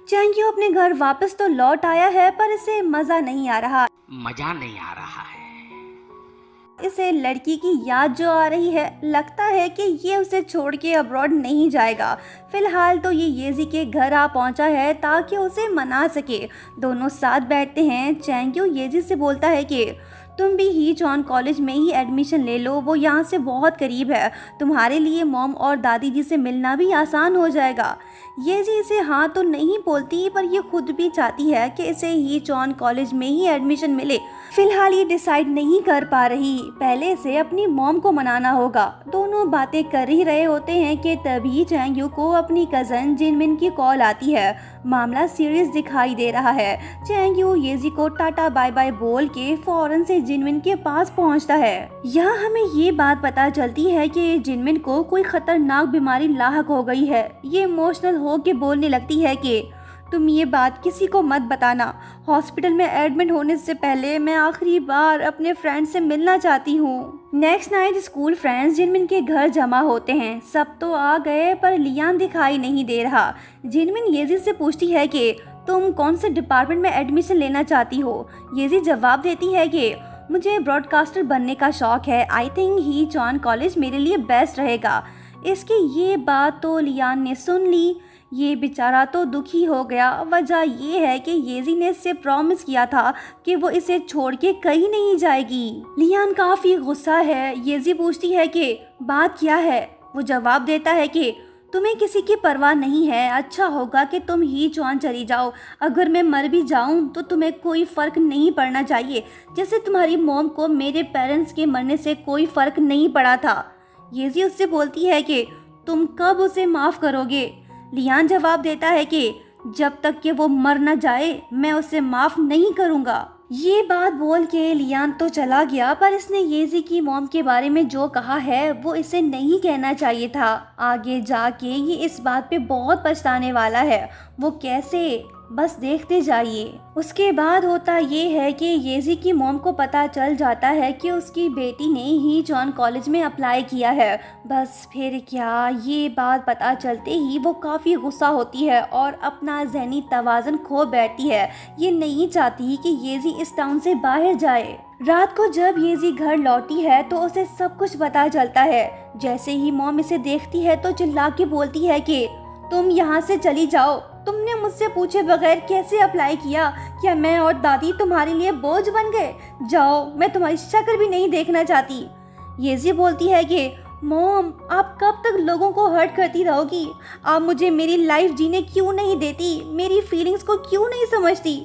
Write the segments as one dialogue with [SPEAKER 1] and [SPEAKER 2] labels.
[SPEAKER 1] चैंग्यू अपने घर वापस तो लौट आया है, पर इसे मजा नहीं आ रहा।
[SPEAKER 2] है।
[SPEAKER 1] इसे लड़की की याद जो आ रही है, लगता है कि ये उसे छोड़ के अब्रॉड नहीं जाएगा। फिलहाल तो ये येजी के घर आ पहुंचा है ताकि उसे मना सके। दोनों साथ बैठते हैं। चैंग्यू येजी से बोलता है कि तुम भी ही जॉन कॉलेज में ही एडमिशन ले लो, वो यहाँ से बहुत करीब है। तुम्हारे लिए मॉम और दादी जी से मिलना भी आसान हो जाएगा। येजी इसे हाँ तो नहीं बोलती, पर ये खुद भी चाहती है कि इसे ही जॉन कॉलेज में ही एडमिशन मिले। फिलहाल ये डिसाइड नहीं कर पा रही। पहले से अपनी मॉम को मनाना होगा। दोनों बातें कर ही रहे होते हैं कि तभी चैंग्यू को अपनी कजन जिनमिन की कॉल आती है। मामला सीरियस दिखाई दे रहा है। चैंग्यू येजी को टाटा बाय बाय बोल के फौरन से जिनमिन के पास पहुंचता है। यहाँ हमें ये बात पता चलती है कि जिनमिन को कोई खतरनाक बीमारी लाहक हो गई है। ये इमोशनल हो के बोलने लगती है कि तुम ये बात किसी को मत बताना। हॉस्पिटल में एडमिट होने से पहले मैं आखिरी बार अपने फ्रेंड से मिलना चाहती हूँ। नेक्स्ट नाइट स्कूल फ्रेंड्स जिनमिन के घर जमा होते हैं। सब तो आ गए, पर लियान दिखाई नहीं दे रहा। जिनमिन येजी से पूछती है कि तुम कौन से डिपार्टमेंट में एडमिशन लेना चाहती हो। येजी जवाब देती है कि मुझे ब्रॉडकास्टर बनने का शौक है। I think he John college मेरे लिए बेस्ट रहेगा। इसकी ये बात तो लियान ने सुन ली। ये बेचारा तो दुखी हो गया। वजह ये है कि येजी ने इससे प्रॉमिस किया था कि वो इसे छोड़ के कहीं नहीं जाएगी। लियान काफ़ी गुस्सा है। येजी पूछती है कि बात क्या है। वो जवाब देता है कि तुम्हें किसी की परवाह नहीं है। अच्छा होगा कि तुम ही जॉन चली जाओ। अगर मैं मर भी जाऊं तो तुम्हें कोई फ़र्क नहीं पड़ना चाहिए, जैसे तुम्हारी मॉम को मेरे पेरेंट्स के मरने से कोई फ़र्क नहीं पड़ा था। येजी उससे बोलती है कि तुम कब उसे माफ़ करोगे। लियान जवाब देता है कि जब तक कि वो मर न जाए मैं उसे माफ़ नहीं करूँगा। ये बात बोल के लियान तो चला गया, पर इसने येजी की मॉम के बारे में जो कहा है वो इसे नहीं कहना चाहिए था। आगे जाके ये इस बात पे बहुत पछताने वाला है। वो कैसे, बस देखते जाइए। उसके बाद होता ये है कि येजी की मॉम को पता चल जाता है कि उसकी बेटी ने ही जॉन कॉलेज में अप्लाई किया है। बस फिर क्या, ये बात पता चलते ही वो काफ़ी गुस्सा होती है और अपना ज़हनी तवाज़ुन खो बैठती है। ये नहीं चाहती कि येजी इस टाउन से बाहर जाए। रात को जब येजी घर लौटी है तो उसे सब कुछ पता चलता है। जैसे ही मॉम इसे देखती है तो चिल्ला के बोलती है कि तुम यहाँ से चली जाओ। तुमने मुझसे पूछे बगैर कैसे अप्लाई किया? क्या मैं और दादी तुम्हारे लिए बोझ बन गए? जाओ, मैं तुम्हारी शक्ल भी नहीं देखना चाहती। येजी बोलती है कि मॉम, आप कब तक लोगों को हर्ट करती रहोगी? आप मुझे मेरी लाइफ जीने क्यों नहीं देती? मेरी फीलिंग्स को क्यों नहीं समझती?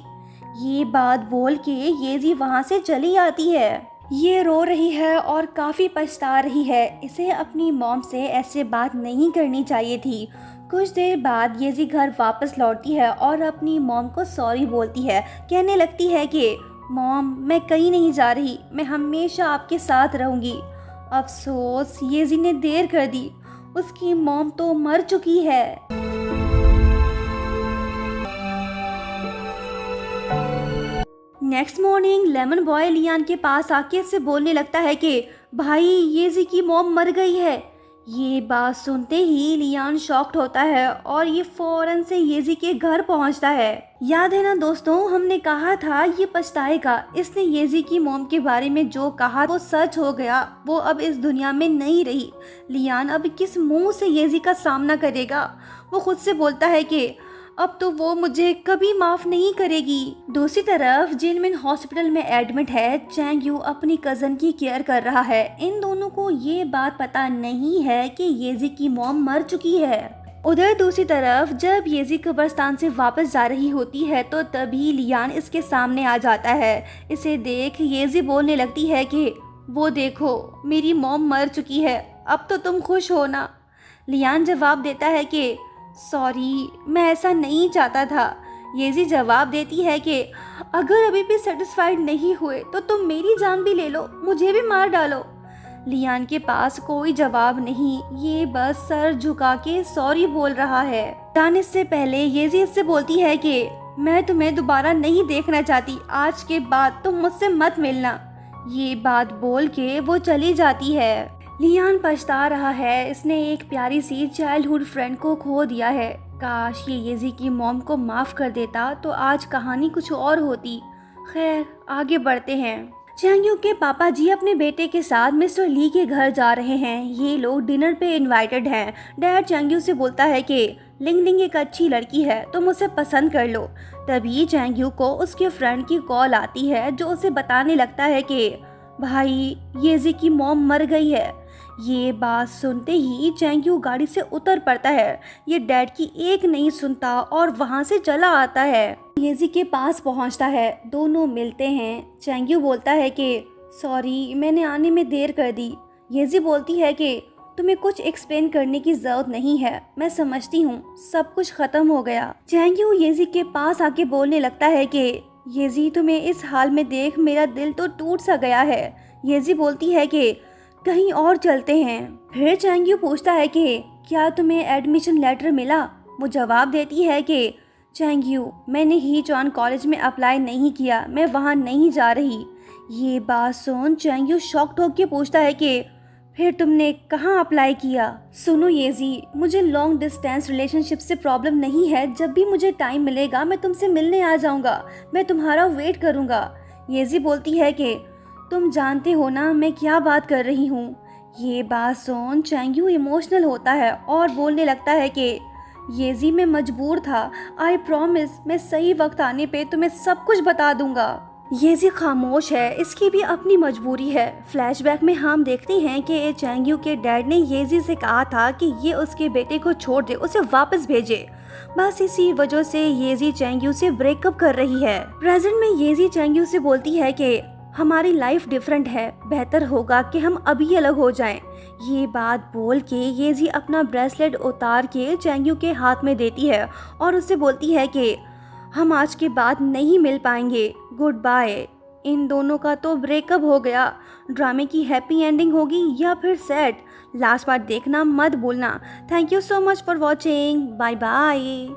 [SPEAKER 1] ये बात बोल के येजी वहाँ से चली आती है। ये रो रही है और काफ़ी पछता रही है। इसे अपनी मॉम से ऐसे बात नहीं करनी चाहिए थी। कुछ देर बाद येजी घर वापस लौटती है और अपनी मॉम को सॉरी बोलती है। कहने लगती है कि मॉम, मैं कहीं नहीं जा रही, मैं हमेशा आपके साथ रहूँगी। अफसोस, येजी ने देर कर दी। उसकी मॉम तो मर चुकी है। Next morning lemon boy Lian के पास आके इससे बोलने लगता है कि भाई, येजी की मॉम मर गई है। ये बात सुनते ही लियान शॉक्ड होता है और ये फौरन से येजी के घर पहुंचता है। याद है ना दोस्तों, हमने कहा था ये पछताएगा। इसने येजी की मॉम के बारे में जो कहा वो सच हो गया। वो अब इस दुनिया में नहीं रही। लियान अब किस मुंह से येजी का सामना करेगा? वो खुद से बोलता है कि अब तो वो मुझे कभी माफ़ नहीं करेगी। दूसरी तरफ जिनमिन हॉस्पिटल में एडमिट है। चैंग्यू अपनी कज़न की केयर कर रहा है। इन दोनों को ये बात पता नहीं है कि येजी की मॉम मर चुकी है। उधर दूसरी तरफ जब येजी कब्रिस्तान से वापस जा रही होती है तो तभी लियान इसके सामने आ जाता है। इसे देख येजी बोलने लगती है कि वो देखो, मेरी मॉम मर चुकी है, अब तो तुम खुश हो ना? लियान जवाब देता है कि सॉरी, मैं ऐसा नहीं चाहता था। येजी जवाब देती है कि अगर अभी भी सेटिस्फाइड नहीं हुए तो तुम मेरी जान भी ले लो, मुझे भी मार डालो। लियान के पास कोई जवाब नहीं। ये बस सर झुका के सॉरी बोल रहा है। जाने से पहले येजी इससे बोलती है कि मैं तुम्हें दोबारा नहीं देखना चाहती। आज के बाद तुम मुझसे मत मिलना। ये बात बोल के वो चली जाती है। लियान पछता रहा है, इसने एक प्यारी सी चाइल्डहुड फ्रेंड को खो दिया है। काश ये येजी की मॉम को माफ कर देता तो आज कहानी कुछ और होती। खैर आगे बढ़ते हैं। चैंग यू के पापा जी अपने बेटे के साथ मिस्टर ली के घर जा रहे हैं। ये लोग डिनर पे इनवाइटेड हैं। डैड चैंग यू से बोलता है कि लिंग लिंग एक अच्छी लड़की है, तुम उसे पसंद कर लो। तभी चैंग यू को उसके फ्रेंड की कॉल आती है जो उसे बताने लगता है कि भाई येजी की मॉम मर गई है। ये बात सुनते ही चैंग यू गाड़ी से उतर पड़ता है। ये डैड की एक नहीं सुनता और वहाँ से चला आता है। येजी के पास पहुँचता है, दोनों मिलते हैं। चैंग यू बोलता है कि सॉरी मैंने आने में देर कर दी। येजी बोलती है कि तुम्हें कुछ एक्सप्लेन करने की जरूरत नहीं है, मैं समझती हूँ, सब कुछ खत्म हो गया। चैंग यू येजी के पास आके बोलने लगता है कि येजी तुम्हें इस हाल में देख मेरा दिल तो टूट सा गया है। येजी बोलती है कि कहीं और चलते हैं। फिर चैंग यू पूछता है कि क्या तुम्हें एडमिशन लेटर मिला। वो जवाब देती है कि चैंग यू मैंने ही जॉन कॉलेज में अप्लाई नहीं किया, मैं वहाँ नहीं जा रही। ये बात सुन चैंग यू शॉक्ड होकर पूछता है कि फिर तुमने कहाँ अप्लाई किया। सुनो येजी, मुझे लॉन्ग डिस्टेंस रिलेशनशिप से प्रॉब्लम नहीं है, जब भी मुझे टाइम मिलेगा मैं तुमसे मिलने आ जाऊँगा, मैं तुम्हारा वेट करूँगा। येजी बोलती है कि तुम जानते हो ना मैं क्या बात कर रही हूँ। ये बात सुन चैंग यू इमोशनल होता है और बोलने लगता है कि येजी मैं मजबूर था, आई प्रॉमिस मैं सही वक्त आने पे तुम्हें सब कुछ बता दूंगा। येजी खामोश है, इसकी भी अपनी मजबूरी है। फ्लैशबैक में हम देखते हैं कि चैंग यू के डैड ने येजी से कहा था कि ये उसके बेटे को छोड़ दे, उसे वापस भेजे। बस इसी वजह से येजी चैंग यू से ब्रेकअप कर रही है। प्रेजेंट में येजी चैंग यू से बोलती है कि हमारी लाइफ डिफरेंट है, बेहतर होगा कि हम अभी अलग हो जाएं। ये बात बोल के येजी अपना ब्रेसलेट उतार के चैंग यू के हाथ में देती है और उससे बोलती है कि हम आज के बाद नहीं मिल पाएंगे, गुड बाय। इन दोनों का तो ब्रेकअप हो गया। ड्रामे की हैप्पी एंडिंग होगी या फिर सैड, लास्ट पार्ट देखना मत भूलना। Thank you so much for watching, bye bye.